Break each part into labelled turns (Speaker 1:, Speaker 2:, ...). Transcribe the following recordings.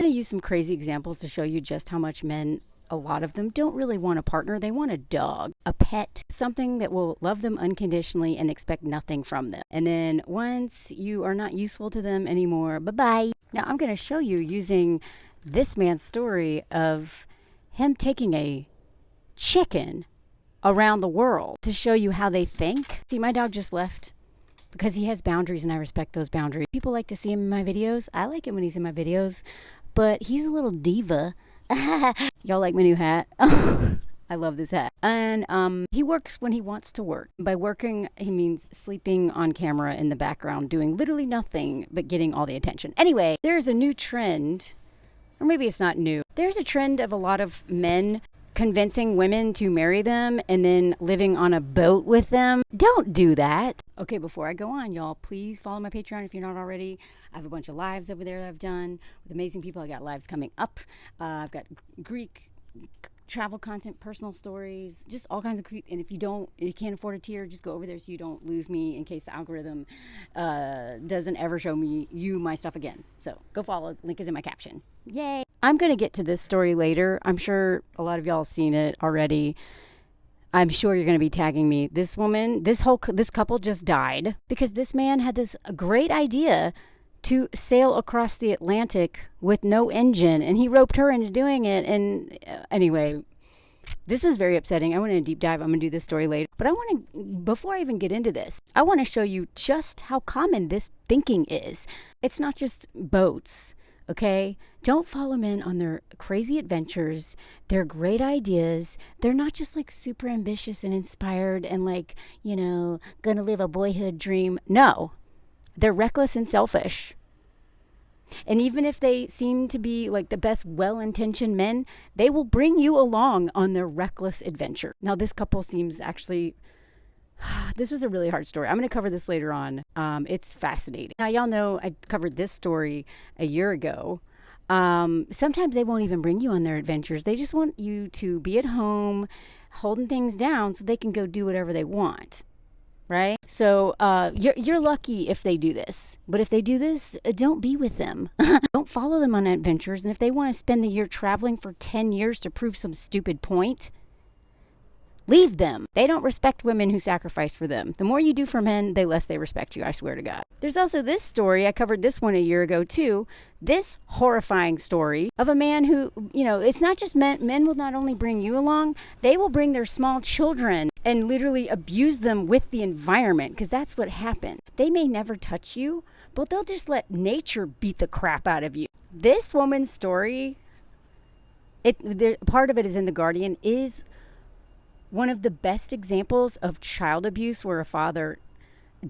Speaker 1: I'm going to use some crazy examples to show you just how much men, a lot of them, don't really want a partner. They want a dog, a pet, something that will love them unconditionally and expect nothing from them. And then once you are not useful to them anymore, bye-bye. Now I'm going to show you using this man's story of him taking a chicken around the world to show you how they think. See, my dog just left because he has boundaries and I respect those boundaries. People like to see him in my videos. I like him when he's in my videos, but he's a little diva. Y'all like my new hat? I love this hat. And he works when he wants to work. By working, he means sleeping on camera in the background, doing literally nothing but getting all the attention. Anyway, there's a new trend, or maybe it's not new. There's a trend of a lot of men convincing women to marry them and then living on a boat with them. Don't do that. Okay, before I go on, y'all, please follow my Patreon if you're not already. I have a bunch of lives over there that I've done with amazing people. I got lives coming up. I've got Greek travel content, personal stories, just all kinds of and if you can't afford a tier, just go over there so you don't lose me in case the algorithm doesn't ever show me my stuff again. So go follow. Link is in my caption. Yay. I'm going to get to this story later. I'm sure a lot of y'all have seen it already. I'm sure you're going to be tagging me. This woman, this couple just died because this man had this great idea to sail across the Atlantic with no engine, and he roped her into doing it. And anyway, this was very upsetting. I went in a deep dive. I'm going to do this story later. But before I even get into this, I want to show you just how common this thinking is. It's not just boats, okay? Don't follow men on their crazy adventures, their great ideas. They're not just like super ambitious and inspired and like, gonna live a boyhood dream. No. They're reckless and selfish. And even if they seem to be like the best well-intentioned men, they will bring you along on their reckless adventure. Now, this couple seems actually, this was a really hard story. I'm going to cover this later on. It's fascinating. Now, y'all know I covered this story a year ago. Sometimes they won't even bring you on their adventures. They just want you to be at home, holding things down so they can go do whatever they want. Right? So you're lucky if they do this. But if they do this, don't be with them. Don't follow them on adventures. And if they want to spend the year traveling for 10 years to prove some stupid point, leave them. They don't respect women who sacrifice for them. The more you do for men, the less they respect you, I swear to God. There's also this story. I covered this one a year ago, too. This horrifying story of a man who, it's not just men. Men will not only bring you along, they will bring their small children and literally abuse them with the environment, because that's what happened. They may never touch you, but they'll just let nature beat the crap out of you. This woman's story, part of it is in The Guardian, is one of the best examples of child abuse where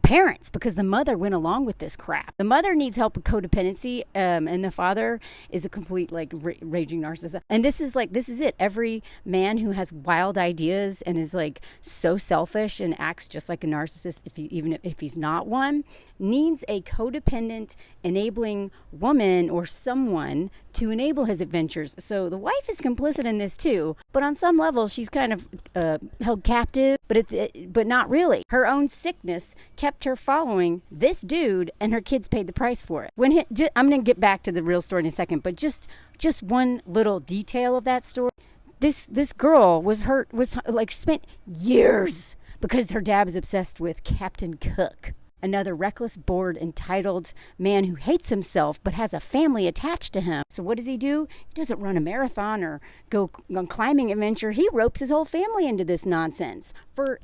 Speaker 1: parents, because the mother went along with this crap. The mother needs help with codependency, and the father is a complete raging narcissist. And this is it. Every man who has wild ideas and is so selfish and acts just like a narcissist, even if he's not one, needs a codependent, enabling woman or someone to enable his adventures. So the wife is complicit in this too, but on some level she's kind of held captive, but not really. Her own sickness kept her following this dude, and her kids paid the price for it. I'm going to get back to the real story in a second, but just one little detail of that story. This girl spent years because her dad was obsessed with Captain Cook. Another reckless, bored, entitled man who hates himself but has a family attached to him. So what does he do? He doesn't run a marathon or go on climbing adventure. He ropes his whole family into this nonsense for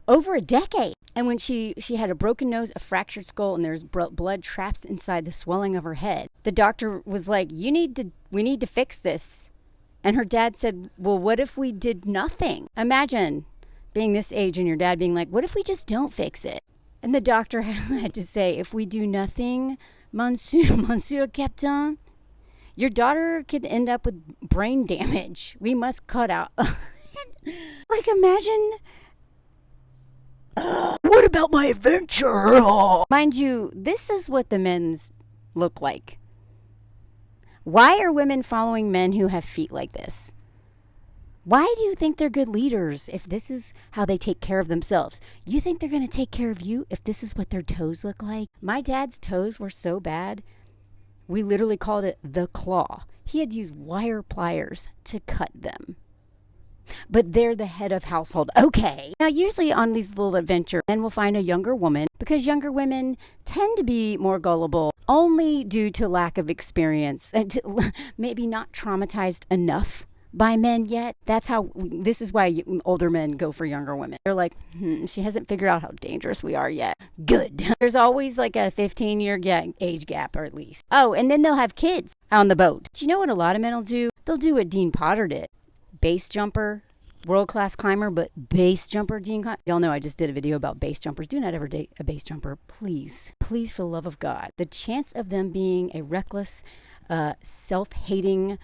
Speaker 1: over a decade. And when she had a broken nose, a fractured skull, and there's blood trapped inside the swelling of her head, the doctor was like, we need to fix this. And her dad said, well, what if we did nothing? Imagine being this age and your dad being like, what if we just don't fix it? And the doctor had to say, if we do nothing, Monsieur Captain, your daughter could end up with brain damage. We must cut out. Imagine. What about my adventure? Mind you, this is what the men's look like. Why are women following men who have feet like this? Why do you think they're good leaders if this is how they take care of themselves? You think they're going to take care of you if this is what their toes look like? My dad's toes were so bad. We literally called it the claw. He had used wire pliers to cut them. But they're the head of household. Okay. Now, usually on these little adventures, men will find a younger woman because younger women tend to be more gullible only due to lack of experience and maybe not traumatized enough by men yet. This is why older men go for younger women. They're like, she hasn't figured out how dangerous we are yet. Good. There's always like a 15-year age gap, or at least. Oh, and then they'll have kids on the boat. Do you know what a lot of men will do? They'll do what Dean Potter did. Base jumper, world-class climber, but base jumper Dean. Y'all know I just did a video about base jumpers. Do not ever date a base jumper, please. Please, for the love of God. The chance of them being a reckless, self-hating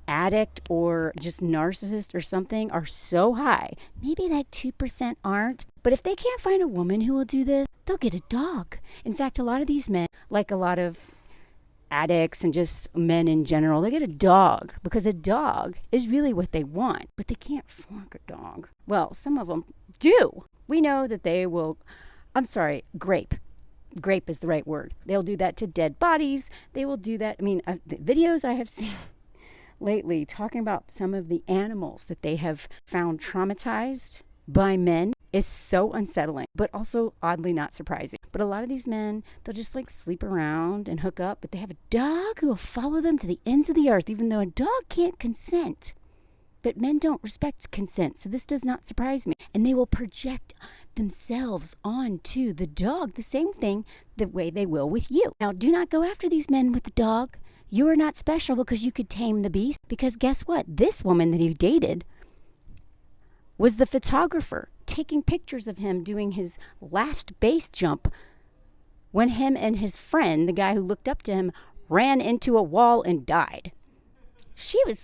Speaker 1: addict or just narcissist or something are so high. Maybe like 2% aren't. But if they can't find a woman who will do this, they'll get a dog. In fact, a lot of these men, like a lot of addicts and just men in general, they get a dog because a dog is really what they want, but they can't flunk a dog. Well, some of them do. We know that they will, grape is the right word. They'll do that to dead bodies. They will do that. The videos I have seen lately talking about some of the animals that they have found traumatized by men is so unsettling, but also oddly not surprising. But a lot of these men, they'll just like sleep around and hook up, but they have a dog who will follow them to the ends of the earth, even though a dog can't consent. But men don't respect consent, so this does not surprise me. And they will project themselves onto the dog, the same thing the way they will with you. Now, do not go after these men with the dog. You are not special because you could tame the beast. Because guess what? This woman that he dated was the photographer taking pictures of him doing his last base jump when him and his friend, the guy who looked up to him, ran into a wall and died. She was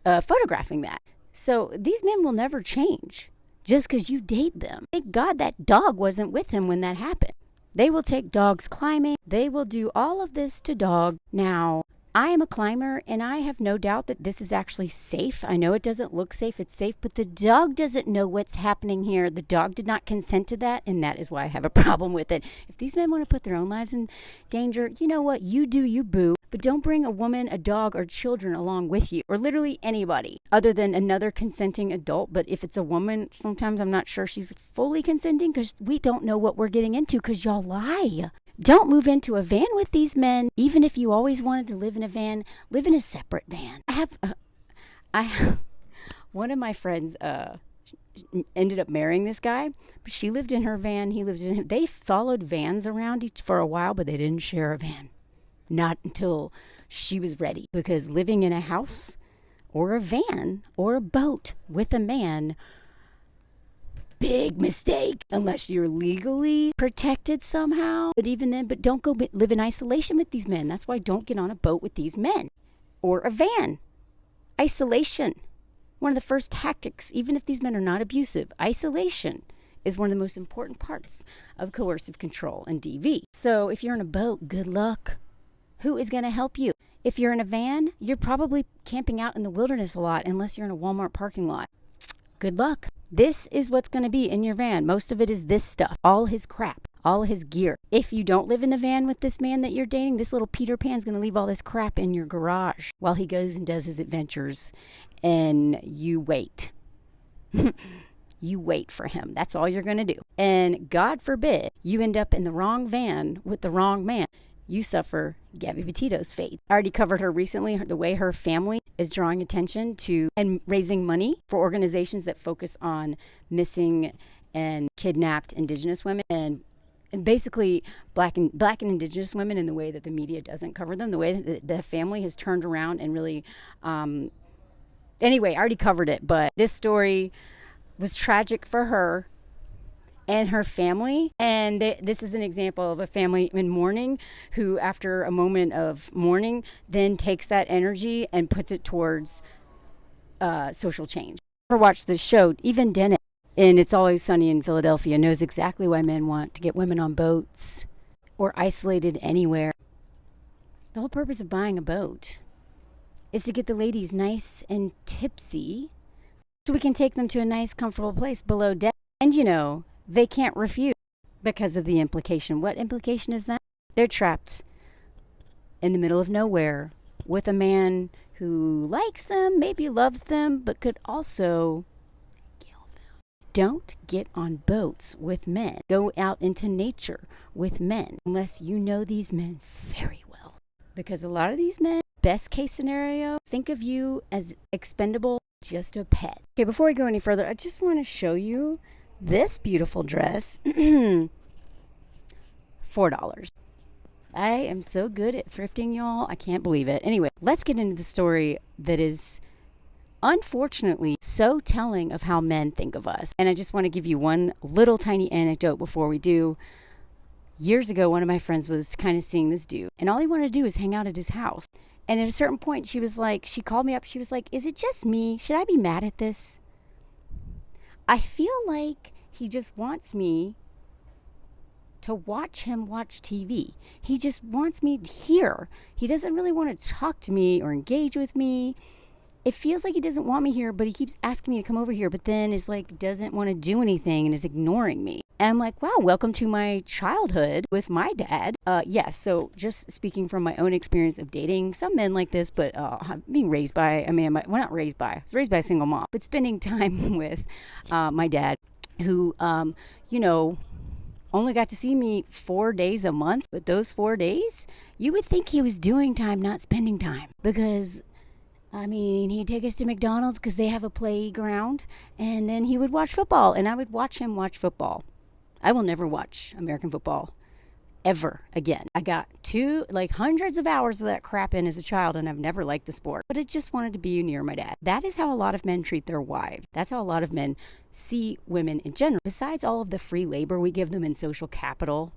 Speaker 1: photographing that. So these men will never change just because you date them. Thank God that dog wasn't with him when that happened. They will take dogs climbing. They will do all of this to dog. Now, I am a climber, and I have no doubt that this is actually safe. I know it doesn't look safe. It's safe, but the dog doesn't know what's happening here. The dog did not consent to that, and that is why I have a problem with it. If these men want to put their own lives in danger, you know what? You do, you boo. But don't bring a woman, a dog, or children along with you, or literally anybody other than another consenting adult. But if it's a woman, sometimes I'm not sure she's fully consenting because we don't know what we're getting into because y'all lie. Don't move into a van with these men. Even if you always wanted to live in a van, live in a separate van. I have one of my friends ended up marrying this guy, but she lived in her van. He lived in him. They followed vans around for a while, but they didn't share a van. Not until she was ready. Because living in a house or a van or a boat with a man, big mistake unless you're legally protected somehow. But even then, don't go live in isolation with these men. That's why don't get on a boat with these men or a van. Isolation. One of the first tactics, even if these men are not abusive, isolation is one of the most important parts of coercive control and DV. So if you're in a boat, good luck. Who is going to help you? If you're in a van, you're probably camping out in the wilderness a lot unless you're in a Walmart parking lot. Good luck. This is what's going to be in your van. Most of it is this stuff, all his crap, all his gear. If you don't live in the van with this man that you're dating, this little Peter Pan's going to leave all this crap in your garage while he goes and does his adventures, and you wait. You wait for him. That's all you're going to do. And God forbid you end up in the wrong van with the wrong man. You suffer Gabby Petito's fate. I already covered her recently, the way her family is drawing attention to and raising money for organizations that focus on missing and kidnapped Indigenous women and basically black and Indigenous women in the way that the media doesn't cover them, the way that the family has turned around and really, anyway, I already covered it, but this story was tragic for her and her family. And this is an example of a family in mourning who, after a moment of mourning, then takes that energy and puts it towards social change. Ever watched this show? Even Dennis in It's Always Sunny in Philadelphia knows exactly why men want to get women on boats or isolated anywhere. The whole purpose of buying a boat is to get the ladies nice and tipsy so we can take them to a nice, comfortable place below deck. And they can't refuse because of the implication. What implication is that? They're trapped in the middle of nowhere with a man who likes them, maybe loves them, but could also kill them. Don't get on boats with men. Go out into nature with men unless you know these men very well. Because a lot of these men, best case scenario, think of you as expendable, just a pet. Okay, before we go any further, I just want to show you this beautiful dress. $4. I am so good at thrifting, y'all. I can't believe it. Anyway, let's get into the story that is unfortunately so telling of how men think of us. And I just want to give you one little tiny anecdote before we do. Years ago, one of my friends was kind of seeing this dude, and all he wanted to do was hang out at his house. And at a certain point, she called me up. She was like, is it just me? Should I be mad at this? I feel like he just wants me to watch him watch TV. He just wants me here. He doesn't really want to talk to me or engage with me. It feels like he doesn't want me here, but he keeps asking me to come over here, but then is like, doesn't want to do anything and is ignoring me. And I'm like, wow, welcome to my childhood with my dad. Yes, so just speaking from my own experience of dating some men like this, but being raised by a man, well, not raised by, I was raised by a single mom, but spending time with my dad who, only got to see me 4 days a month. But those 4 days, you would think he was doing time, not spending time. Because, he'd take us to McDonald's because they have a playground. And then he would watch football. And I would watch him watch football. I will never watch American football ever again. I got hundreds of hours of that crap in as a child, and I've never liked the sport. But I just wanted to be near my dad. That is how a lot of men treat their wives. That's how a lot of men see women in general. Besides all of the free labor we give them in social capital,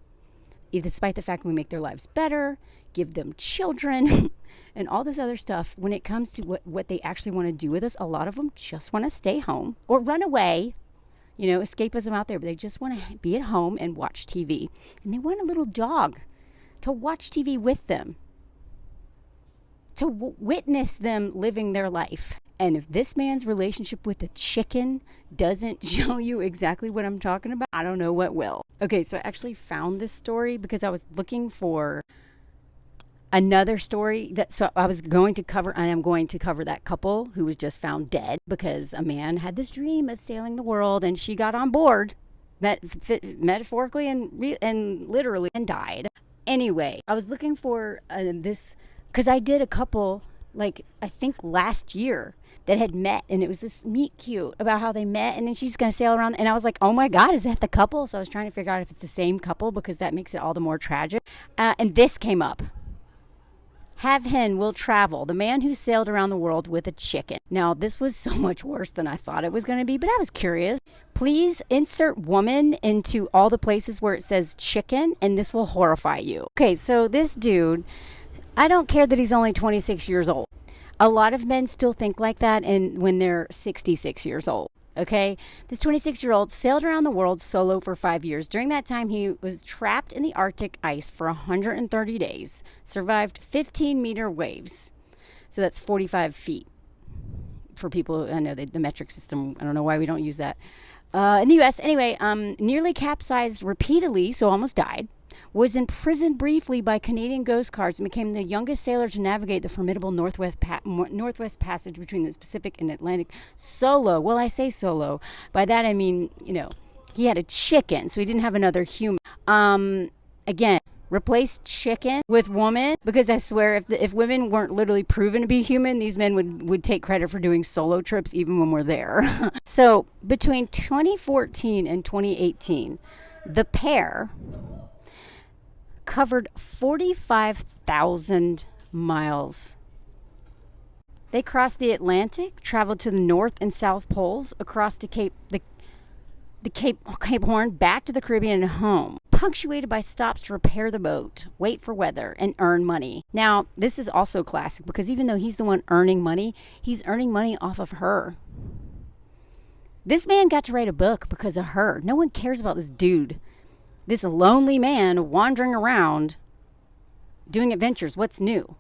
Speaker 1: despite the fact we make their lives better, give them children, and all this other stuff, when it comes to what they actually want to do with us, a lot of them just want to stay home or run away. Escapism out there, but they just want to be at home and watch TV. And they want a little dog to watch TV with them, to witness them living their life. And if this man's relationship with the chicken doesn't show you exactly what I'm talking about, I don't know what will. Okay, so I actually found this story because I was looking for another story so I was going to cover, and I'm going to cover that couple who was just found dead because a man had this dream of sailing the world and she got on board, metaphorically and literally, and died. Anyway, I was looking for this because I did a couple, I think last year, that had met, and it was this meet cute about how they met, and then she's going to sail around, and I was like, oh my God, is that the couple? So I was trying to figure out if it's the same couple because that makes it all the more tragic. And this came up. Have hen will travel, the man who sailed around the world with a chicken. Now, this was so much worse than I thought it was going to be, but I was curious. Please insert woman into all the places where it says chicken, and this will horrify you. Okay, so this dude, I don't care that he's only 26 years old. A lot of men still think like that when they're 66 years old. Okay, this 26-year-old sailed around the world solo for 5 years. During that time, he was trapped in the Arctic ice for 130 days, survived 15-meter waves. So that's 45 feet. For people who, I know the metric system, I don't know why we don't use that. In the U.S., anyway, nearly capsized repeatedly, so almost died. Was imprisoned briefly by Canadian Coast Guards and became the youngest sailor to navigate the formidable Northwest Passage between the Pacific and Atlantic solo. Well, I say solo. By that I mean, he had a chicken, so he didn't have another human. Again, replace chicken with woman, because I swear if women weren't literally proven to be human, these men would take credit for doing solo trips even when we're there. So between 2014 and 2018, the pair covered 45,000 miles. They crossed the Atlantic, traveled to the North and South Poles, across to Cape Horn, back to the Caribbean and home, punctuated by stops to repair the boat, wait for weather, and earn money. Now, this is also classic because even though he's the one earning money, he's earning money off of her. This man got to write a book because of her. No one cares about this dude. This lonely man wandering around doing adventures. What's new?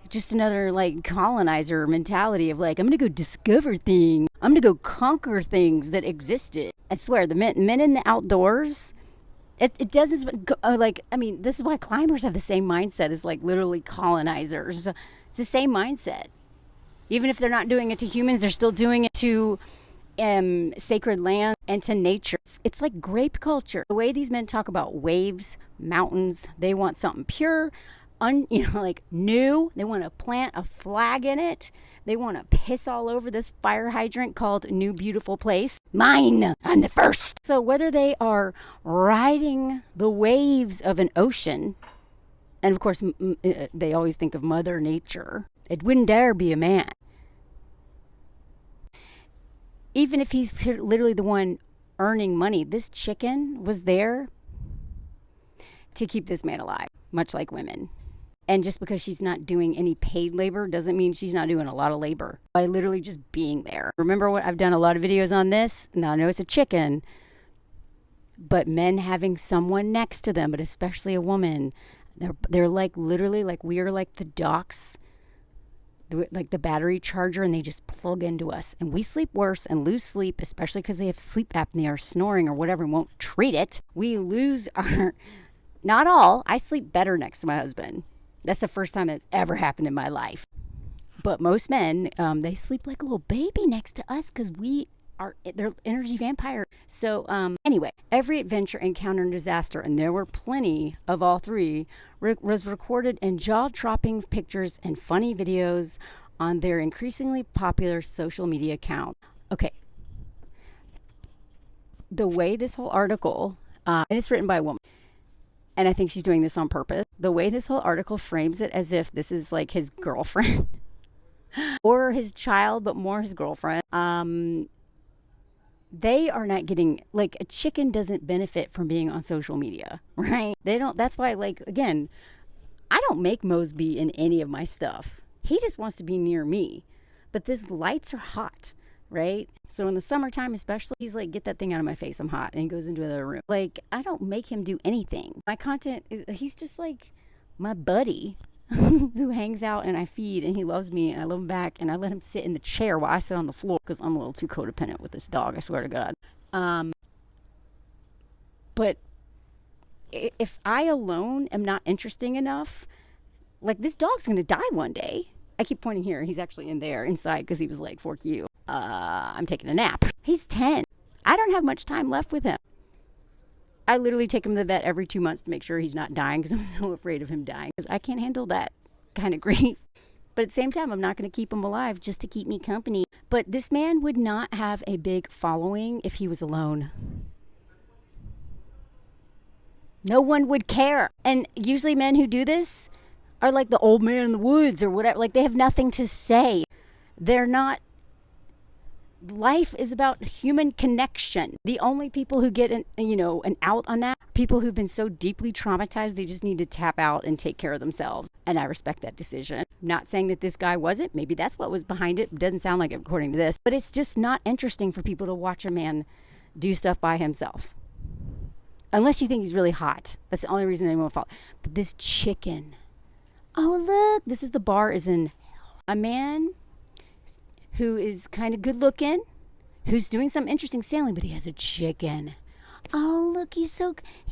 Speaker 1: Just another colonizer mentality of I'm going to go discover things. I'm going to go conquer things that existed. I swear, the men in the outdoors, It doesn't go, like, I mean, this is why climbers have the same mindset as like literally colonizers. It's the same mindset. Even if they're not doing it to humans, they're still doing it to sacred land and to nature. It's like grape culture. The way these men talk about waves, mountains, they want something pure, like new. They want to plant a flag in it. They want to piss all over this fire hydrant called New Beautiful Place. Mine, I'm the first. So whether they are riding the waves of an ocean, and of course they always think of Mother Nature, it wouldn't dare be a man. Even if he's literally the one earning money, this chicken was there to keep this man alive, much like women. And just because she's not doing any paid labor doesn't mean she's not doing a lot of labor by literally just being there. Remember what I've done a lot of videos on this? Now I know it's a chicken, but men having someone next to them, but especially a woman, they're like literally like we are like the docks, like the battery charger, and they just plug into us. And we sleep worse and lose sleep, especially because they have sleep apnea or snoring or whatever and won't treat it. We lose our, not all, I sleep better next to my husband. That's the first time that's ever happened in my life. But most men, they sleep like a little baby next to us because they're energy vampire. So anyway, every adventure, encounter, and disaster, and there were plenty of all three, was recorded in jaw-dropping pictures and funny videos on their increasingly popular social media account. Okay. The way this whole article, and it's written by a woman, and I think she's doing this on purpose. The way this whole article frames it as if this is like his girlfriend or his child, but more his girlfriend. They are not getting, like, a chicken doesn't benefit from being on social media, right? They don't, that's why, like, again, I don't make Mosby in any of my stuff. He just wants to be near me. But these lights are hot, right? So in the summertime especially, he's like, get that thing out of my face, I'm hot. And he goes into another room. Like, I don't make him do anything. My content, he's just like my buddy who hangs out and I feed and he loves me and I love him back and I let him sit in the chair while I sit on the floor because I'm a little too codependent with this dog, I swear to God. But if I alone am not interesting enough, like this dog's going to die one day. I keep pointing here. He's actually in there inside because he was like, fork you. I'm taking a nap. He's 10. I don't have much time left with him. I literally take him to the vet every 2 months to make sure he's not dying because I'm so afraid of him dying because I can't handle that kind of grief. But at the same time, I'm not going to keep him alive just to keep me company. But this man would not have a big following if he was alone. No one would care. And usually men who do this are like the old man in the woods or whatever. Like they have nothing to say. They're not. Life is about human connection. The only people who get an out on that, people who've been so deeply traumatized, they just need to tap out and take care of themselves. And I respect that decision. I'm not saying that this guy wasn't. Maybe that's what was behind it. It doesn't sound like it according to this. But it's just not interesting for people to watch a man do stuff by himself. Unless you think he's really hot. That's the only reason anyone will follow. But this chicken. Oh, look. This is the bar is in a man who is kind of good looking, who's doing some interesting sailing, but he has a chicken. Oh, look, he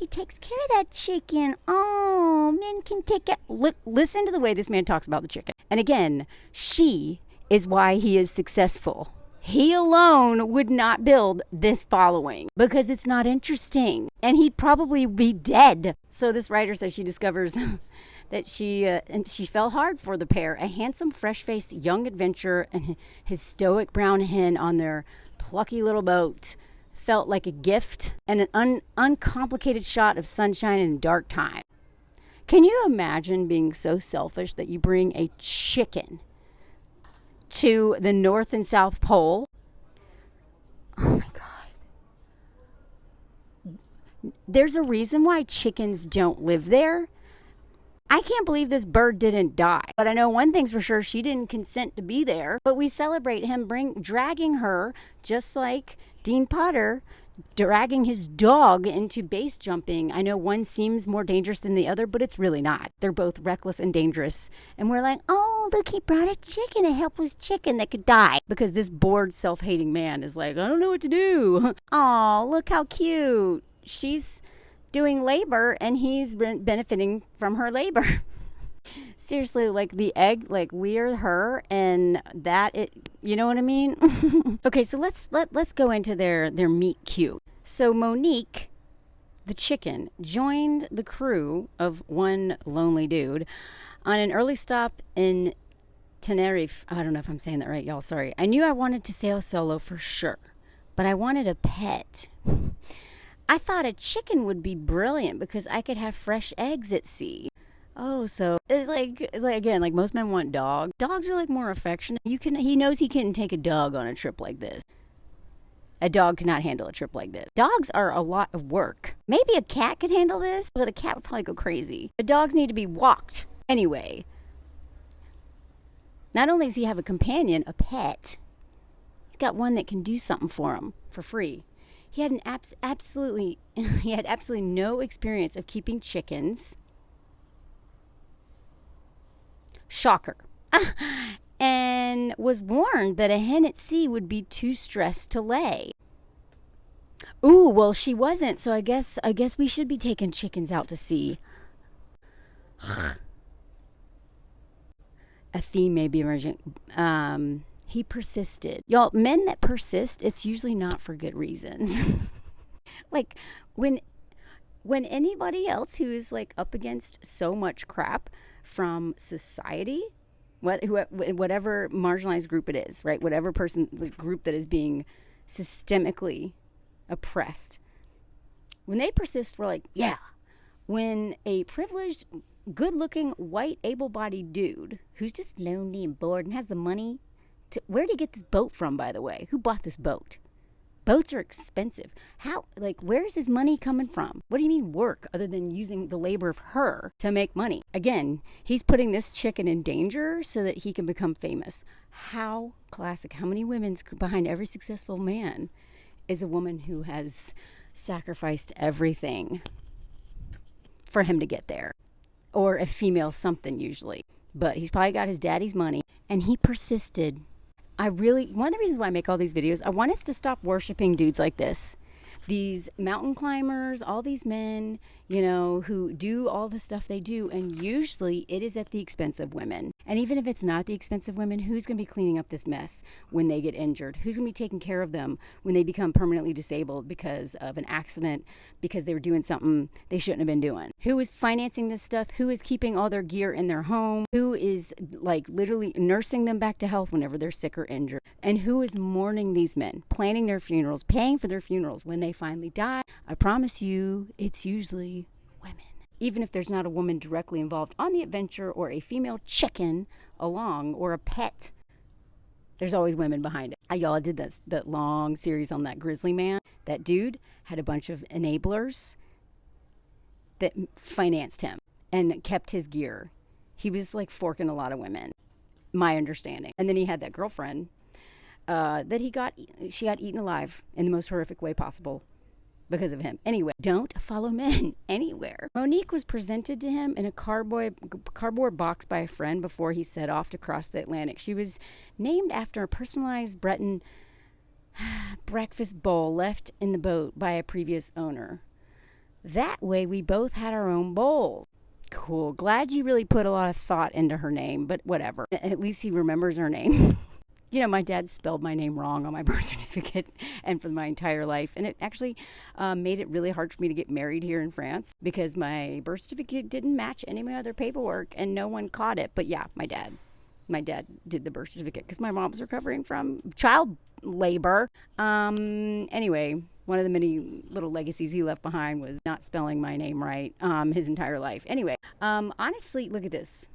Speaker 1: takes care of that chicken. Oh, men can take it. Look, listen to the way this man talks about the chicken. And again, she is why he is successful. He alone would not build this following because it's not interesting. And he'd probably be dead. So this writer says she discovers that she fell hard for the pair. A handsome, fresh-faced young adventurer and his stoic brown hen on their plucky little boat felt like a gift and an uncomplicated shot of sunshine in dark time. Can you imagine being so selfish that you bring a chicken to the North and South Pole? Oh my God. There's a reason why chickens don't live there. I can't believe this bird didn't die. But I know one thing's for sure, she didn't consent to be there. But we celebrate him dragging her, just like Dean Potter, dragging his dog into base jumping. I know one seems more dangerous than the other, but it's really not. They're both reckless and dangerous. And we're like, oh, look, he brought a chicken, a helpless chicken that could die. Because this bored, self-hating man is like, I don't know what to do. Oh, look how cute. She's doing labor and he's benefiting from her labor. Seriously, like the egg, like we're her, and you know what I mean? Okay, so let's go into their meet cute. So Monique, the chicken, joined the crew of one lonely dude on an early stop in Tenerife. I don't know if I'm saying that right, y'all. Sorry. I knew I wanted to sail solo for sure, but I wanted a pet. I thought a chicken would be brilliant because I could have fresh eggs at sea. Oh, so it's like again, like most men want dogs. Dogs are like more affectionate. He knows he couldn't take a dog on a trip like this. A dog cannot handle a trip like this. Dogs are a lot of work. Maybe a cat could handle this, but a cat would probably go crazy. The dogs need to be walked. Anyway, not only does he have a companion, a pet, he's got one that can do something for him for free. He had absolutely no experience of keeping chickens. Shocker. And was warned that a hen at sea would be too stressed to lay. Ooh, well, she wasn't, so I guess we should be taking chickens out to sea. A theme may be emerging. He persisted. Y'all, men that persist, it's usually not for good reasons. Like, when anybody else who is, like, up against so much crap from society, whatever marginalized group it is, right? Whatever the group that is being systemically oppressed, when they persist, we're like, yeah. When a privileged, good-looking, white, able-bodied dude who's just lonely and bored and has the money where'd he get this boat from, by the way? Who bought this boat? Boats are expensive. Where's his money coming from? What do you mean work other than using the labor of her to make money? Again, he's putting this chicken in danger so that he can become famous. How classic. How many women's behind every successful man is a woman who has sacrificed everything for him to get there? Or a female something usually. But he's probably got his daddy's money and he persisted. One of the reasons why I make all these videos, I want us to stop worshiping dudes like this. These mountain climbers, all these men, who do all the stuff they do, and usually it is at the expense of women. And even if it's not at the expense of women, who's going to be cleaning up this mess when they get injured? Who's going to be taking care of them when they become permanently disabled because of an accident, because they were doing something they shouldn't have been doing? Who is financing this stuff? Who is keeping all their gear in their home? Who is literally nursing them back to health whenever they're sick or injured? And who is mourning these men, planning their funerals, paying for their funerals when they finally die? I promise you, it's usually women. Even if there's not a woman directly involved on the adventure or a female chicken along or a pet, there's always women behind it. Y'all did that long series on that grizzly man. That dude had a bunch of enablers that financed him and kept his gear. He was forking a lot of women, my understanding. And then he had that girlfriend that she got eaten alive in the most horrific way possible because of him. Anyway, don't follow men anywhere. Monique was presented to him in a cardboard box by a friend before he set off to cross the Atlantic. She was named after a personalized Breton breakfast bowl left in the boat by a previous owner. That way we both had our own bowls. Cool. Glad you really put a lot of thought into her name, but whatever. At least he remembers her name. My dad spelled my name wrong on my birth certificate and for my entire life. And it actually made it really hard for me to get married here in France because my birth certificate didn't match any of my other paperwork and no one caught it. But yeah, my dad did the birth certificate because my mom was recovering from child labor. Anyway, one of the many little legacies he left behind was not spelling my name right his entire life. Anyway, honestly, look at this.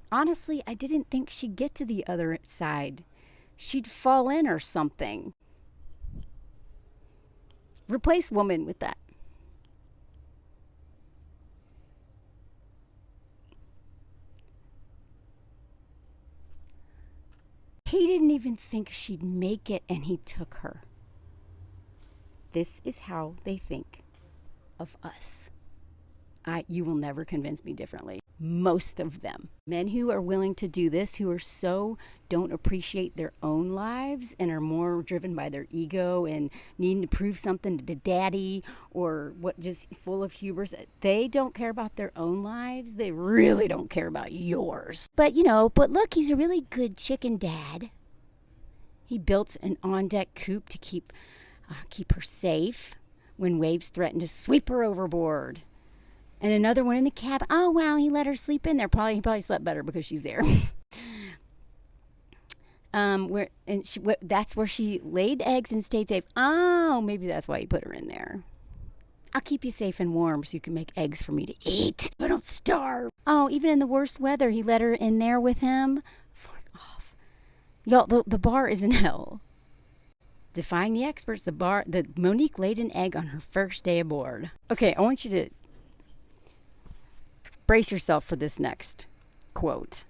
Speaker 1: Honestly, I didn't think she'd get to the other side. She'd fall in or something. Replace woman with that. He didn't even think she'd make it, and he took her. This is how they think of us. You will never convince me differently. Most of them. Men who are willing to do this, who are so don't appreciate their own lives and are more driven by their ego and needing to prove something to daddy, or what, just full of hubris. They don't care about their own lives. They really don't care about yours. But look, he's a really good chicken dad. He built an on-deck coop to keep her safe when waves threaten to sweep her overboard. And another one in the cabin. Oh, wow, he let her sleep in there. He probably slept better because she's there. That's where she laid eggs and stayed safe. Oh, maybe that's why he put her in there. I'll keep you safe and warm so you can make eggs for me to eat. I don't starve. Oh, even in the worst weather, he let her in there with him. Fuck off. Y'all, the bar is in hell. Defying the experts, Monique laid an egg on her first day aboard. Okay, I want you to brace yourself for this next quote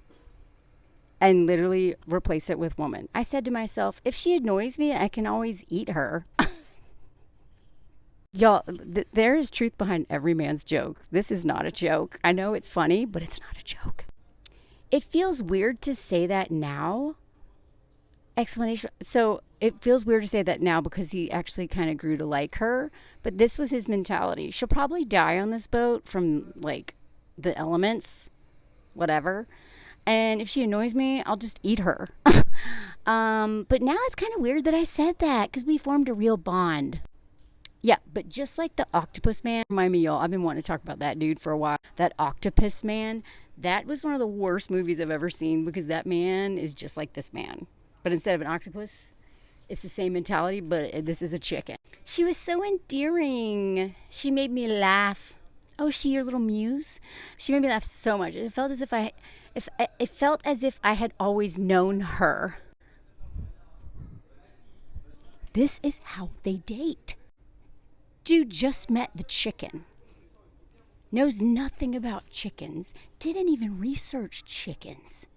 Speaker 1: and literally replace it with woman. I said to myself, if she annoys me, I can always eat her. Y'all, there is truth behind every man's joke. This is not a joke. I know it's funny, but it's not a joke. It feels weird to say that now. Explanation. So it feels weird to say that now because he actually kind of grew to like her, but this was his mentality. She'll probably die on this boat from the elements, whatever. And if she annoys me, I'll just eat her. But now it's kind of weird that I said that because we formed a real bond. Yeah, but just like the Octopus Man, remind me, y'all, I've been wanting to talk about that dude for a while. That Octopus Man, that was one of the worst movies I've ever seen because that man is just like this man. But instead of an octopus, it's the same mentality, but this is a chicken. She was so endearing. She made me laugh. Oh, she your little muse? She made me laugh so much. It felt as if I had always known her. This is how they date. Dude just met the chicken. Knows nothing about chickens. Didn't even research chickens.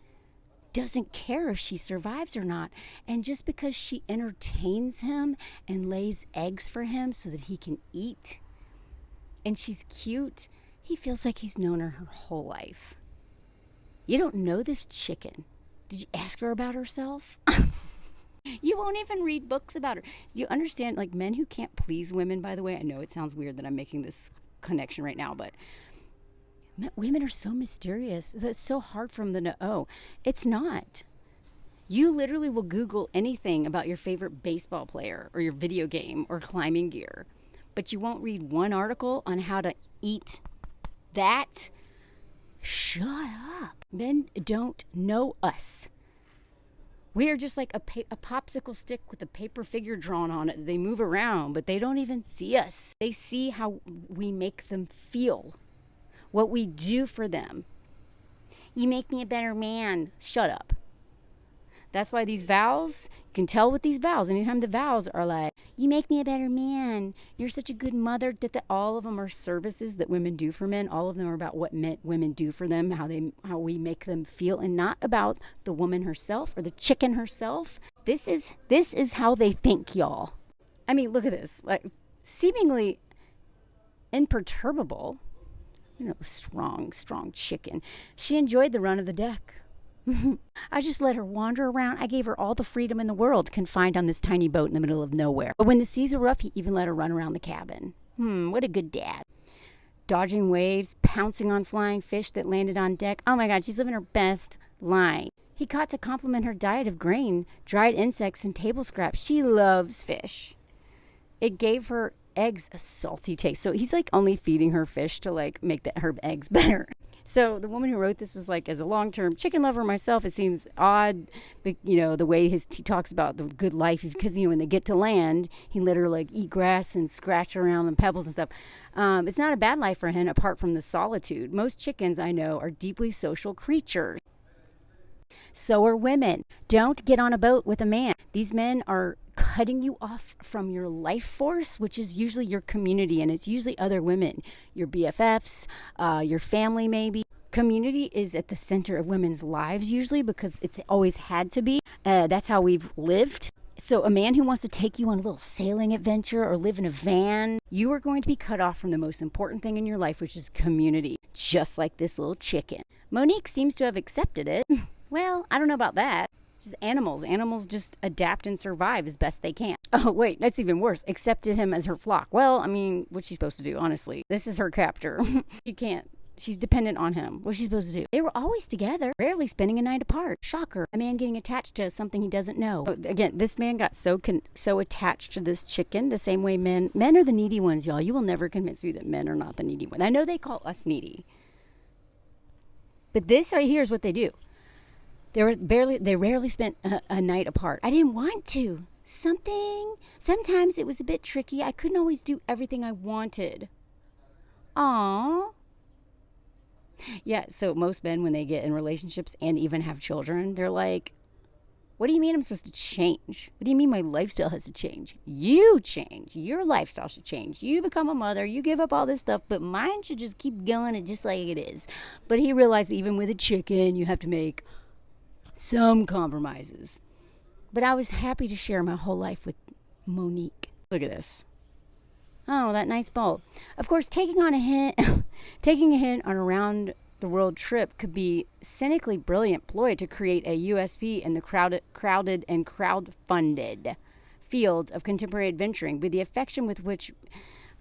Speaker 1: Doesn't care if she survives or not. And just because she entertains him and lays eggs for him so that he can eat, and she's cute, he feels like he's known her whole life. You don't know this chicken. Did you ask her about herself? You won't even read books about her. Do you understand, men who can't please women, by the way, I know it sounds weird that I'm making this connection right now, but women are so mysterious. It's so hard for them to know. It's not. You literally will Google anything about your favorite baseball player or your video game or climbing gear, but you won't read one article on how to eat that. Shut up. Men don't know us. We are just like a popsicle stick with a paper figure drawn on it. They move around, but they don't even see us. They see how we make them feel, what we do for them. You make me a better man. Shut up. That's why these vows, you can tell with these vows, anytime the vows are like, you make me a better man, you're such a good mother, that all of them are services that women do for men. All of them are about what women do for them, how we make them feel, and not about the woman herself or the chicken herself. This is how they think, y'all. I mean, look at this. Seemingly imperturbable, strong chicken. She enjoyed the run of the deck. I just let her wander around. I gave her all the freedom in the world, confined on this tiny boat in the middle of nowhere. But when the seas were rough, he even let her run around the cabin. What a good dad. Dodging waves, pouncing on flying fish that landed on deck. Oh my God, she's living her best life. He caught to complement her diet of grain, dried insects, and table scraps. She loves fish. It gave her eggs a salty taste. So he's only feeding her fish to make her eggs better. So the woman who wrote this was as a long-term chicken lover myself, it seems odd, but, the way he talks about the good life, because, when they get to land, he let her eat grass and scratch around on pebbles and stuff. It's not a bad life for him, apart from the solitude. Most chickens I know are deeply social creatures. So are women. Don't get on a boat with a man. These men are cutting you off from your life force, which is usually your community, and it's usually other women, your BFFs, your family maybe. Community is at the center of women's lives usually because it's always had to be. That's how we've lived. So a man who wants to take you on a little sailing adventure or live in a van, you are going to be cut off from the most important thing in your life, which is community. just like this little chicken. Monique seems to have accepted it. Well, I don't know about that. Just animals. Animals just adapt and survive as best they can. Oh, wait, that's even worse. Accepted him as her flock. Well, I mean, what's she supposed to do, honestly? This is her captor. She can't. She's dependent on him. What's she supposed to do? They were always together, rarely spending a night apart. Shocker. A man getting attached to something he doesn't know. Again, this man got so attached to this chicken, the same way men are the needy ones, y'all. You will never convince me that men are not the needy ones. I know they call us needy. But this right here is what they do. They rarely spent a night apart. I didn't want to. Sometimes it was a bit tricky. I couldn't always do everything I wanted. Aww. Yeah, so most men, when they get in relationships and even have children, they're like, what do you mean I'm supposed to change? What do you mean my lifestyle has to change? You change. Your lifestyle should change. You become a mother. You give up all this stuff, but mine should just keep going and just like it is. But he realized that even with a chicken, you have to make some compromises. But I was happy to share my whole life with Monique. Look at this. Oh, that nice bowl. Of course, taking a hint on a round the world trip could be cynically brilliant ploy to create a USP in the crowded and crowd-funded field of contemporary adventuring, with the affection with which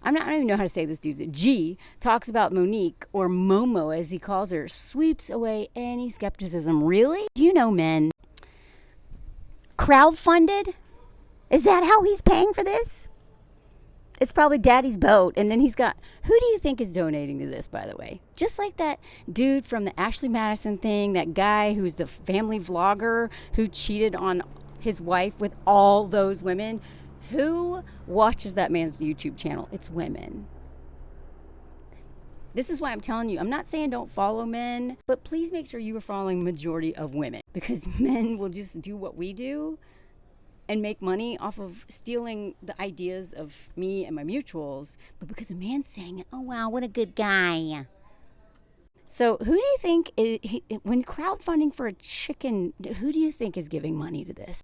Speaker 1: I don't even know how to say this dude's G talks about Monique, or Momo as he calls her, sweeps away any skepticism. Really? Do you know, men? Crowdfunded? Is that how he's paying for this? It's probably daddy's boat, and then he's got... Who do you think is donating to this, by the way? Just like that dude from the Ashley Madison thing, that guy who's the family vlogger who cheated on his wife with all those women. Who watches that man's YouTube channel? It's women. This is why I'm telling you, I'm not saying don't follow men, but please make sure you are following the majority of women, because men will just do what we do and make money off of stealing the ideas of me and my mutuals. But because a man's saying it, oh wow, what a good guy. So who do you think, when crowdfunding for a chicken, who do you think is giving money to this?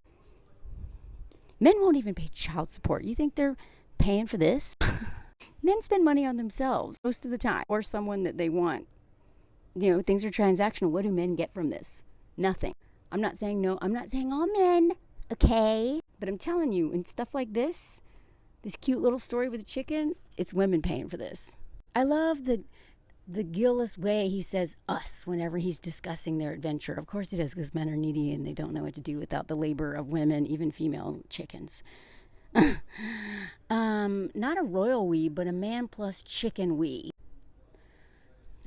Speaker 1: Men won't even pay child support. You think they're paying for this? Men spend money on themselves most of the time, or someone that they want. You know, things are transactional. What do men get from this? Nothing. I'm not saying no. I'm not saying all men, okay? But I'm telling you, in stuff like this cute little story with a chicken, it's women paying for this. I love the guileless way he says us whenever he's discussing their adventure. Of course he does, because men are needy and they don't know what to do without the labor of women, even female chickens. Not a royal we, but a man plus chicken we.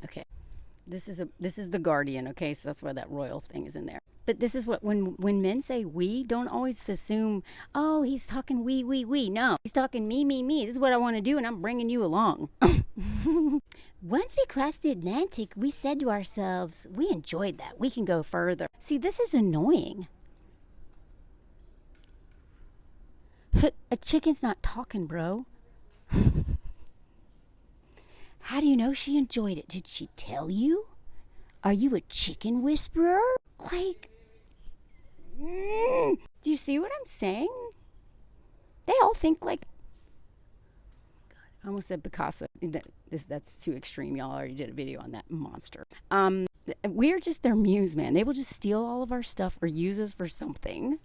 Speaker 1: Okay. This is the Guardian, okay? So that's why that royal thing is in there. But this is what, when men say we, don't always assume, oh, he's talking we. No, he's talking me. This is what I want to do, and I'm bringing you along. Once we crossed the Atlantic, we said to ourselves, we enjoyed that. We can go further. See, this is annoying. A chicken's not talking, bro. How do you know she enjoyed it? Did she tell you? Are you a chicken whisperer? Like, do you see what I'm saying? They all think like, I almost said Picasso. That's too extreme. Y'all already did a video on that monster. We're just their muse, man. They will just steal all of our stuff or use us for something.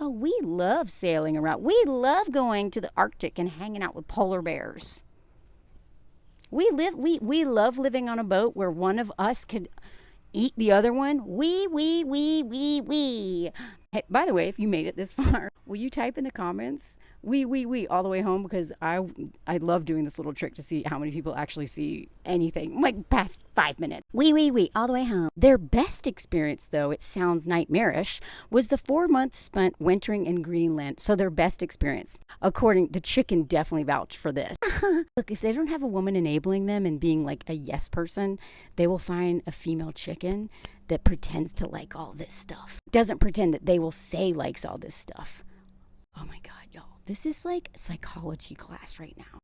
Speaker 1: Oh, we love sailing around. We love going to the Arctic and hanging out with polar bears. We love living on a boat where one of us could eat the other one. We. Hey, by the way, if you made it this far, will you type in the comments we all the way home? Because I love doing this little trick to see how many people actually see anything like past 5 minutes. We all the way home. Their best experience, though it sounds nightmarish, was the 4 months spent wintering in Greenland. So their best experience, according the chicken, definitely vouched for this. Look, if they don't have a woman enabling them and being like a yes person, they will find a female chicken that pretends to like all this stuff. Doesn't pretend that they will say likes all this stuff. Oh my God, y'all. This is like psychology class right now.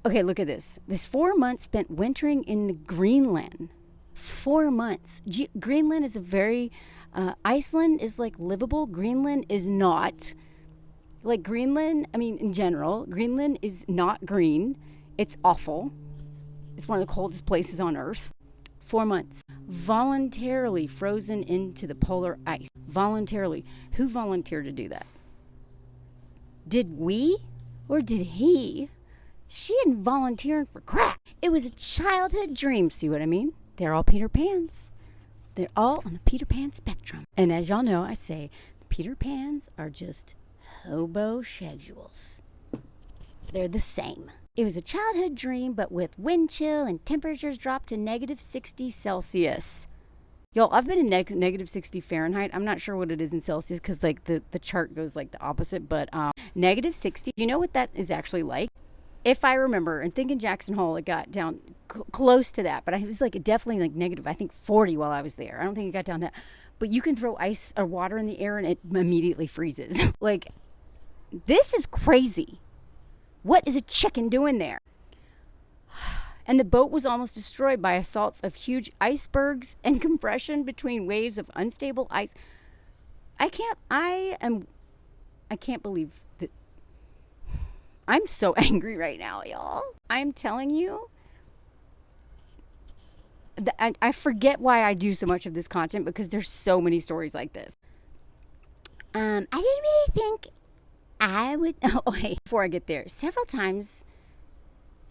Speaker 1: Okay, look at this. This 4 months spent wintering in the Greenland. 4 months. Greenland is a very... Iceland is like livable. Greenland is not. Like Greenland, I mean in general, Greenland is not green. It's awful. It's one of the coldest places on Earth. 4 months. Voluntarily frozen into the polar ice. Voluntarily. Who volunteered to do that? Did we or did he? She isn't volunteering for crap. It was a childhood dream. See what I mean? They're all Peter Pans. They're all on the Peter Pan spectrum. And as y'all know, I say the Peter Pans are just hobo schedules. They're the same. It was a childhood dream, but with wind chill and temperatures dropped to negative 60 Celsius. Y'all, I've been in negative 60 Fahrenheit. I'm not sure what it is in Celsius because like the chart goes like the opposite, but negative 60. Do you know what that is actually like? If I remember, and think in Jackson Hole, it got down close to that, but I was like definitely like negative, I think 40 while I was there. I don't think it got down to, but you can throw ice or water in the air and it immediately freezes. Like, this is crazy. What is a chicken doing there? And the boat was almost destroyed by assaults of huge icebergs and compression between waves of unstable ice. I can't believe that. I'm so angry right now, y'all. I'm telling you. I forget why I do so much of this content because there's so many stories like this. I didn't really think I would. Oh, wait, before I get there, several times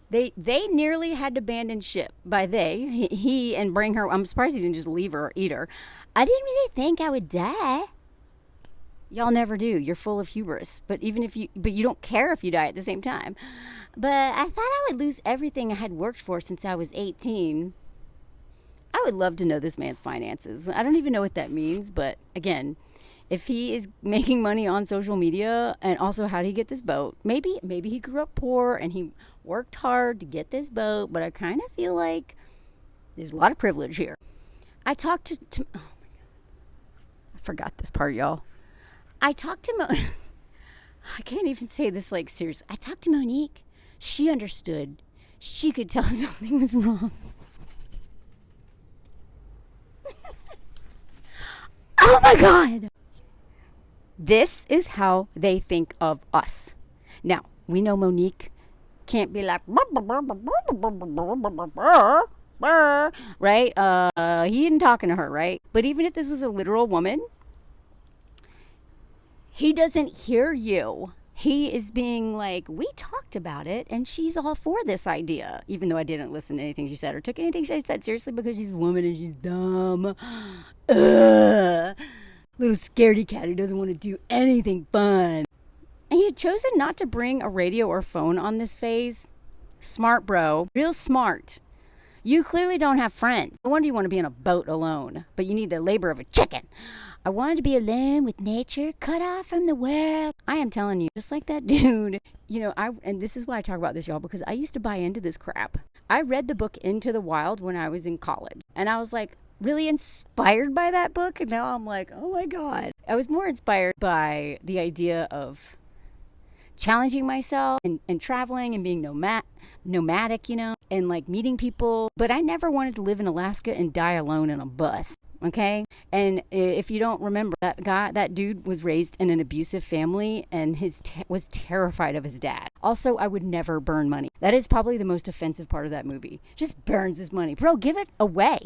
Speaker 1: they nearly had to abandon ship. By he and bring her. I'm surprised he didn't just leave her or eat her. I didn't really think I would die. Y'all never do. You're full of hubris. But you don't care if you die at the same time. But I thought I would lose everything I had worked for since I was 18. I would love to know this man's finances. I don't even know what that means. But again, if he is making money on social media, and also how did he get this boat? Maybe he grew up poor and he worked hard to get this boat. But I kind of feel like there's a lot of privilege here. I talked to oh my God. I forgot this part, y'all. I talked to I can't even say this like serious. I talked to Monique. She understood. She could tell something was wrong. Oh my God. This is how they think of us. Now, we know Monique can't be like, right? He isn't talking to her, right? But even if this was a literal woman, he doesn't hear you. He is being like, we talked about it, and she's all for this idea, even though I didn't listen to anything she said or took anything she said seriously because she's a woman and she's dumb. Little scaredy cat who doesn't want to do anything fun. And he had chosen not to bring a radio or phone on this phase. Smart, bro. Real smart. You clearly don't have friends. No wonder you want to be on a boat alone, but you need the labor of a chicken. I wanted to be alone with nature, cut off from the world. I am telling you, just like that dude, and this is why I talk about this, y'all, because I used to buy into this crap. I read the book Into the Wild when I was in college, and I was like really inspired by that book, and now I'm like, oh my God. I was more inspired by the idea of challenging myself and traveling and being nomadic, and like meeting people. But I never wanted to live in Alaska and die alone in a bus. Okay. And if you don't remember, that dude was raised in an abusive family and was terrified of his dad. Also, I would never burn money. That is probably the most offensive part of that movie. Just burns his money. Bro, give it away.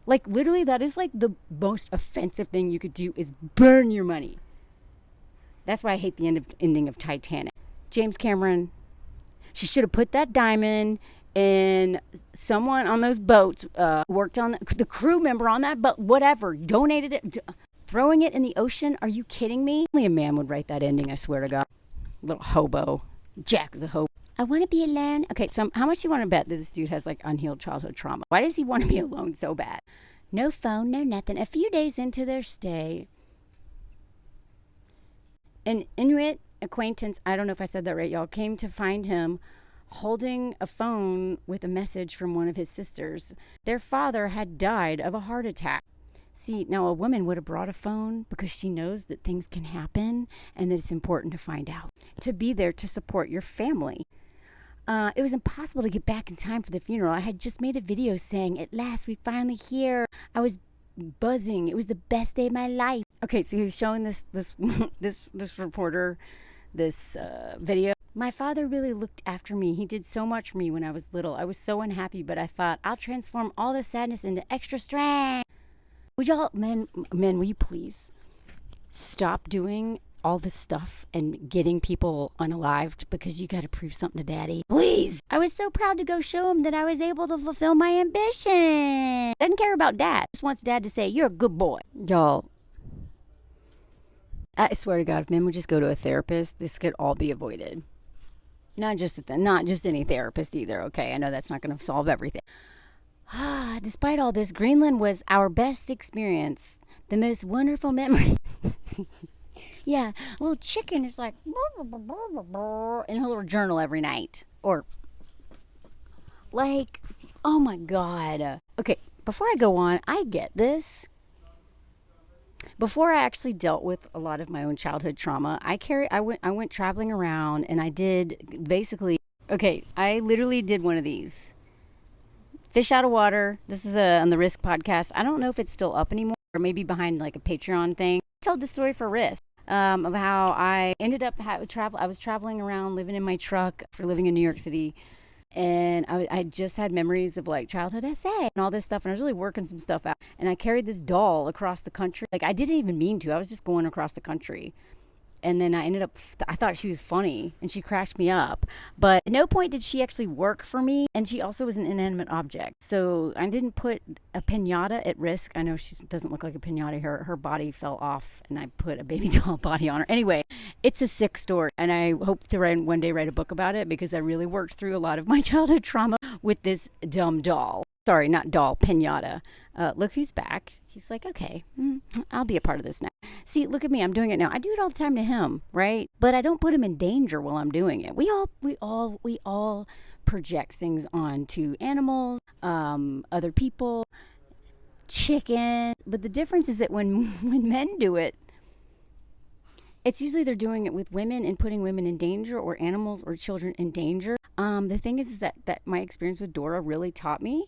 Speaker 1: Like literally that is like the most offensive thing you could do is burn your money. That's why I hate the ending of Titanic. James Cameron, she should have put that diamond in someone on those boats, worked on the crew member on that boat, whatever, donated it, throwing it in the ocean. Are you kidding me? Only a man would write that ending, I swear to God. Little hobo. Jack is a hobo. I want to be alone. Okay, so how much do you want to bet that this dude has like unhealed childhood trauma? Why does he want to be alone so bad? No phone, no nothing. A few days into their stay, an Inuit acquaintance, I don't know if I said that right, y'all, came to find him holding a phone with a message from one of his sisters. Their father had died of a heart attack. See, now a woman would have brought a phone because she knows that things can happen and that it's important to find out, to be there to support your family. It was impossible to get back in time for the funeral. I had just made a video saying, at last, we finally here. I was buzzing. It was the best day of my life. Okay, so he was showing this reporter this video. My father really looked after me. He did so much for me when I was little. I was so unhappy, but I thought, I'll transform all this sadness into extra strength. Would y'all, men, will you please stop doing all this stuff and getting people unalived because you got to prove something to daddy? Please. I was so proud to go show him that I was able to fulfill my ambition. Doesn't care about dad. Just wants dad to say, you're a good boy. Y'all, I swear to God, if men would just go to a therapist, this could all be avoided. Not just any therapist either, okay? I know that's not going to solve everything. Despite all this, Greenland was our best experience. The most wonderful memory. Yeah, little chicken is like in her little journal every night. Or, like, oh my God. Okay, before I go on, I get this. Before I actually dealt with a lot of my own childhood trauma, I went traveling around, and I did basically, okay, I literally did one of these. Fish out of water. This is on the Risk podcast. I don't know if it's still up anymore, or maybe behind like a Patreon thing. I told the story for Risk of how I ended up I was traveling around, living in my truck for living in New York City. And I just had memories of like childhood essay and all this stuff. And I was really working some stuff out. And I carried this doll across the country. Like, I didn't even mean to. I was just going across the country. And then I thought she was funny and she cracked me up. But at no point did she actually work for me. And she also was an inanimate object. So I didn't put a piñata at risk. I know she doesn't look like a piñata. Her body fell off and I put a baby doll body on her. Anyway, it's a sick story. And I hope to one day write a book about it because I really worked through a lot of my childhood trauma with this dumb doll. Sorry, not doll, piñata. Look who's back. He's like, okay, I'll be a part of this now. See, look at me. I'm doing it now. I do it all the time to him, right? But I don't put him in danger while I'm doing it. We all project things onto animals, other people, chickens. But the difference is that when men do it, it's usually they're doing it with women and putting women in danger, or animals or children in danger. The thing is that my experience with Dora really taught me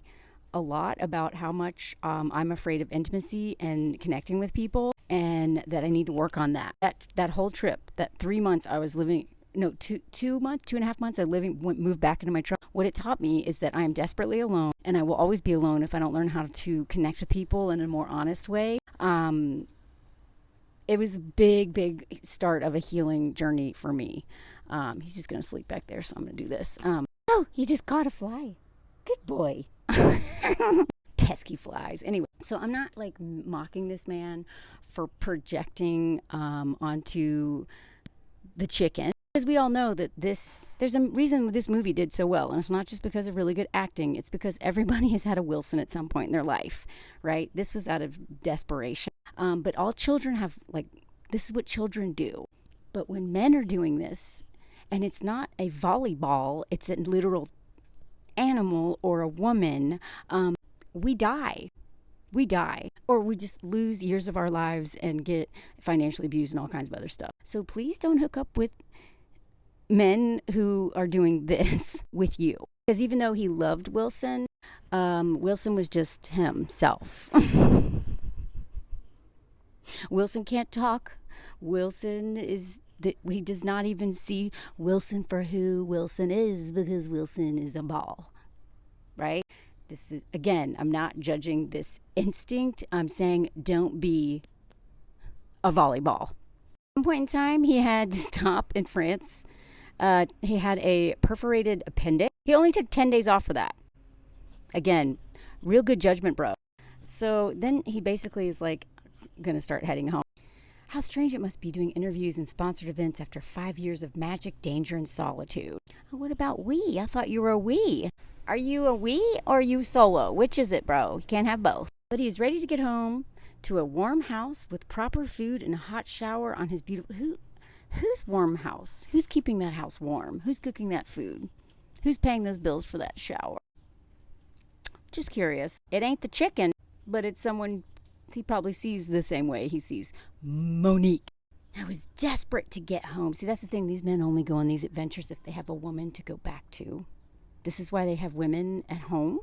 Speaker 1: a lot about how much I'm afraid of intimacy and connecting with people, and that I need to work on that. That whole trip, that 3 months I was living, no, 2.5 months I moved back into my truck. What it taught me is that I am desperately alone, and I will always be alone if I don't learn how to connect with people in a more honest way. It was a big start of a healing journey for me. He's just going to sleep back there, so I'm going to do this. Oh, he just caught a fly. Good boy. Pesky flies. Anyway, so I'm not like mocking this man for projecting onto the chicken. Because we all know that there's a reason this movie did so well. And it's not just because of really good acting. It's because everybody has had a Wilson at some point in their life, right? This was out of desperation. But all children have, like, this is what children do. But when men are doing this, and it's not a volleyball, it's a literal animal or a woman, we die. Or we just lose years of our lives and get financially abused and all kinds of other stuff. So please don't hook up with men who are doing this with you. Because even though he loved Wilson, Wilson was just himself. Wilson can't talk. Wilson he does not even see Wilson for who Wilson is, because Wilson is a ball, right? This is, again, I'm not judging this instinct. I'm saying don't be a volleyball. At one point in time, he had to stop in France. He had a perforated appendix. He only took 10 days off for that. Again, real good judgment, bro. So then he basically is like going to start heading home. How strange it must be doing interviews and sponsored events after 5 years of magic, danger, and solitude. What about we? I thought you were a we. Are you a we or are you solo? Which is it, bro? You can't have both. But he's ready to get home to a warm house with proper food and a hot shower on his beautiful... Whose warm house? Who's keeping that house warm? Who's cooking that food? Who's paying those bills for that shower? Just curious. It ain't the chicken, but it's someone he probably sees the same way he sees Monique. I was desperate to get home. See, that's the thing. These men only go on these adventures if they have a woman to go back to. This is why they have women at home,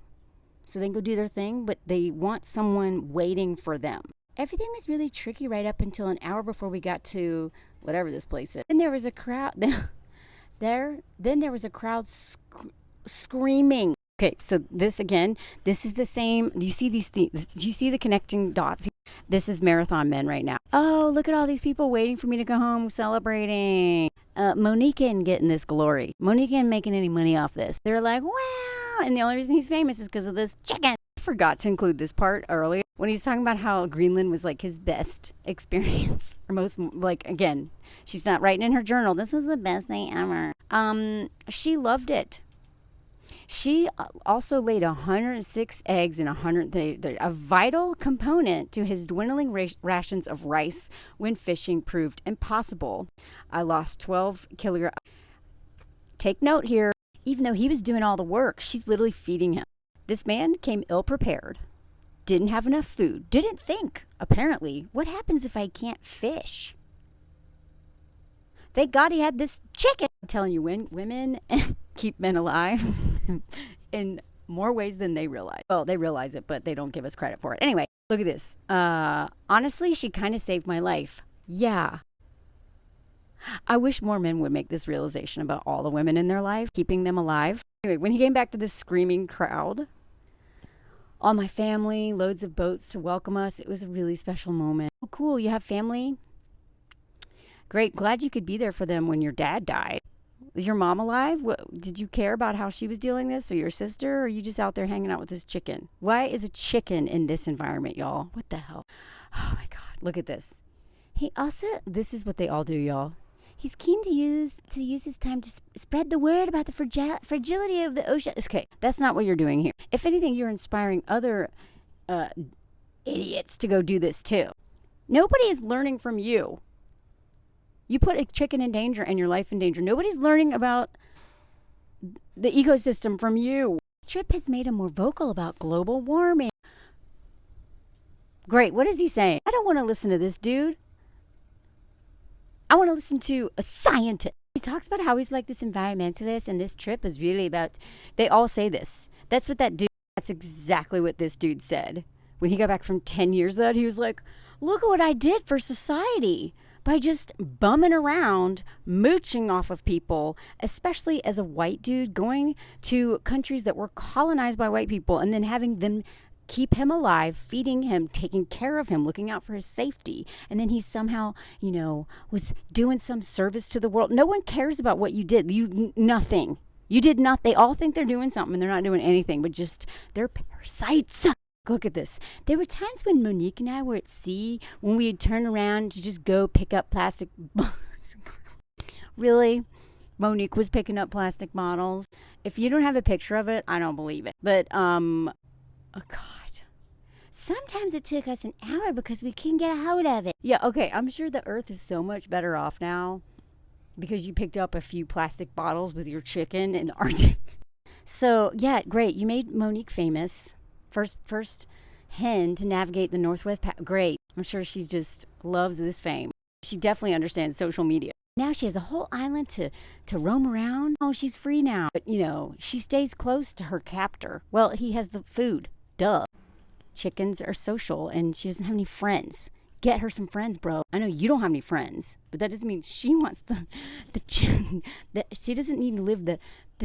Speaker 1: so they can go do their thing, but they want someone waiting for them. Everything was really tricky right up until an hour before we got to whatever this place is. And there was a crowd. Then there was a crowd screaming. Okay, so this again, this is the same. You see these themes? Do you see the connecting dots? This is marathon men right now. Oh, look at all these people waiting for me to go home celebrating. Monique isn't getting this glory. Monique isn't making any money off this. They're like, wow. And the only reason he's famous is because of this chicken. I forgot to include this part earlier when he's talking about how Greenland was like his best experience. Or most, like, again, she's not writing in her journal, this was the best thing ever. She loved it. She also laid 106 eggs in a vital component to his dwindling rations of rice when fishing proved impossible. I lost 12 kilograms. Take note here, even though he was doing all the work, she's literally feeding him. This man came ill-prepared, didn't have enough food, didn't think, apparently, what happens if I can't fish? Thank God he had this chicken. I'm telling you, women keep men alive in more ways than they realize. Well, they realize it, but they don't give us credit for it. Anyway, look at this. Honestly, she kind of saved my life. Yeah. I wish more men would make this realization about all the women in their life, keeping them alive. Anyway, when he came back to this screaming crowd, all my family, loads of boats to welcome us, it was a really special moment. Oh, cool. You have family? Great. Glad you could be there for them when your dad died. Was your mom alive? Did you care about how she was dealing this, or your sister, or are you just out there hanging out with this chicken? Why is a chicken in this environment, y'all? What the hell? Oh, my God. Look at this. He also, this is what they all do, y'all. He's keen to use his time to spread the word about the fragility of the ocean. Okay, that's not what you're doing here. If anything, you're inspiring other idiots to go do this too. Nobody is learning from you. You put a chicken in danger and your life in danger. Nobody's learning about the ecosystem from you. This trip has made him more vocal about global warming. Great, what is he saying? I don't want to listen to this dude. I want to listen to a scientist. He talks about how he's like this environmentalist and this trip is really about, they all say this. That's exactly what this dude said. When he got back from 10 years of that, he was like, look at what I did for society by just bumming around, mooching off of people, especially as a white dude going to countries that were colonized by white people and then having them keep him alive, feeding him, taking care of him, looking out for his safety. And then he somehow, was doing some service to the world. No one cares about what you did. Nothing. You did not. They all think they're doing something and they're not doing anything, but just they're parasites. Look at this. There were times when Monique and I were at sea when we'd turn around to just go pick up plastic. Really? Monique was picking up plastic bottles. If you don't have a picture of it, I don't believe it. But, oh God. Sometimes it took us an hour because we couldn't get a hold of it. Yeah, okay. I'm sure the earth is so much better off now because you picked up a few plastic bottles with your chicken in the Arctic. So, yeah, great. You made Monique famous. First hen to navigate the Northwest. Great. I'm sure she just loves this fame. She definitely understands social media. Now she has a whole island to roam around. Oh, she's free now. But, she stays close to her captor. Well, he has the food. Duh. Chickens are social, and she doesn't have any friends. Get her some friends, bro. I know you don't have any friends, but that doesn't mean she wants the chicken. She doesn't need to live the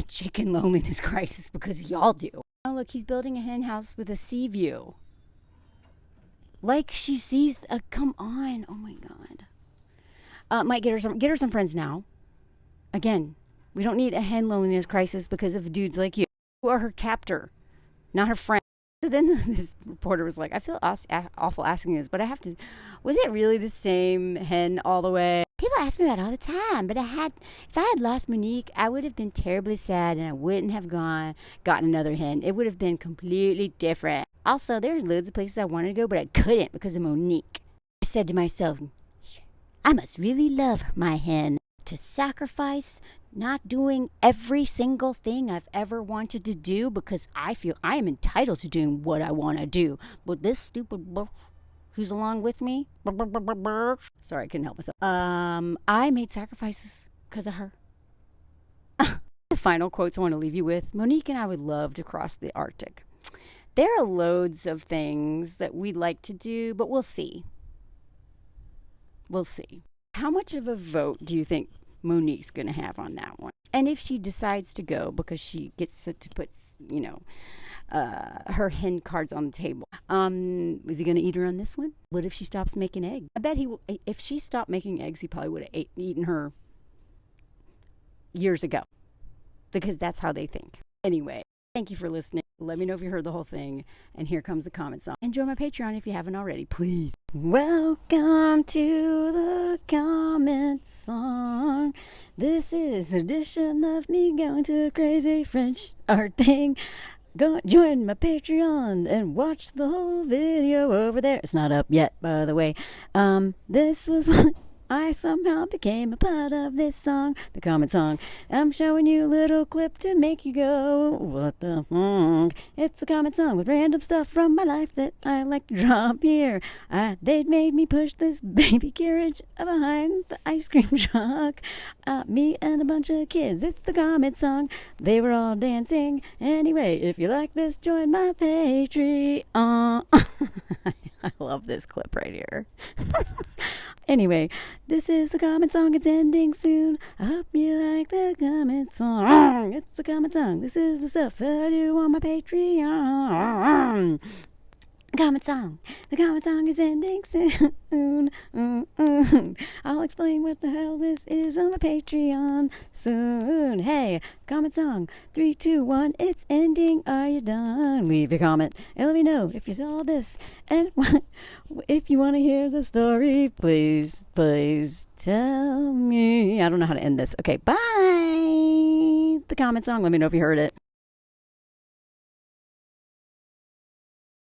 Speaker 1: chicken loneliness crisis because y'all do. Oh, look, he's building a hen house with a sea view. Like she sees, come on. Oh, my God. Might get her some friends now. Again, we don't need a hen loneliness crisis because of dudes like you. Who are her captor, not her friend. So then this reporter was like, I feel awful asking this, but I have to, was it really the same hen all the way? People ask me that all the time, but if I had lost Monique, I would have been terribly sad and I wouldn't have gotten another hen. It would have been completely different. Also, there's loads of places I wanted to go, but I couldn't because of Monique. I said to myself, I must really love my hen to sacrifice not doing every single thing I've ever wanted to do because I feel I am entitled to doing what I want to do. But this stupid who's along with me, sorry, I couldn't help myself. I made sacrifices because of her. The final quotes I want to leave you with. Monique and I would love to cross the Arctic. There are loads of things that we'd like to do, but we'll see. We'll see. How much of a vote do you think Monique's going to have on that one. And if she decides to go because she gets to put, her hen cards on the table, is he going to eat her on this one? What if she stops making eggs? I bet if she stopped making eggs, he probably would have eaten her years ago, because that's how they think. Anyway, thank you for listening. Let me know if you heard the whole thing. And here comes the comment song. Enjoy my Patreon if you haven't already, please. Welcome to the comment song. This is an edition of me going to a crazy French art thing. Go join my Patreon and watch the whole video over there. It's not up yet, by the way. This was what I somehow became a part of this song, the comment song. I'm showing you a little clip to make you go, what the fuck? It's a comment song with random stuff from my life that I like to drop here. They'd made me push this baby carriage behind the ice cream truck. Me and a bunch of kids. It's the comment song. They were all dancing. Anyway, if you like this, join my Patreon. I love this clip right here. Anyway, this is the comment song. It's ending soon. I hope you like the comment song. It's the comment song. This is the stuff that I do on my Patreon. Comment song. The comment song is ending soon. I'll explain what the hell this is on my Patreon soon. Hey, comment song. 3, 2, 1. It's ending. Are you done? Leave your comment and let me know if you saw this. And if you want to hear the story, please tell me. I don't know how to end this. Okay, bye. The comment song. Let me know if you heard it.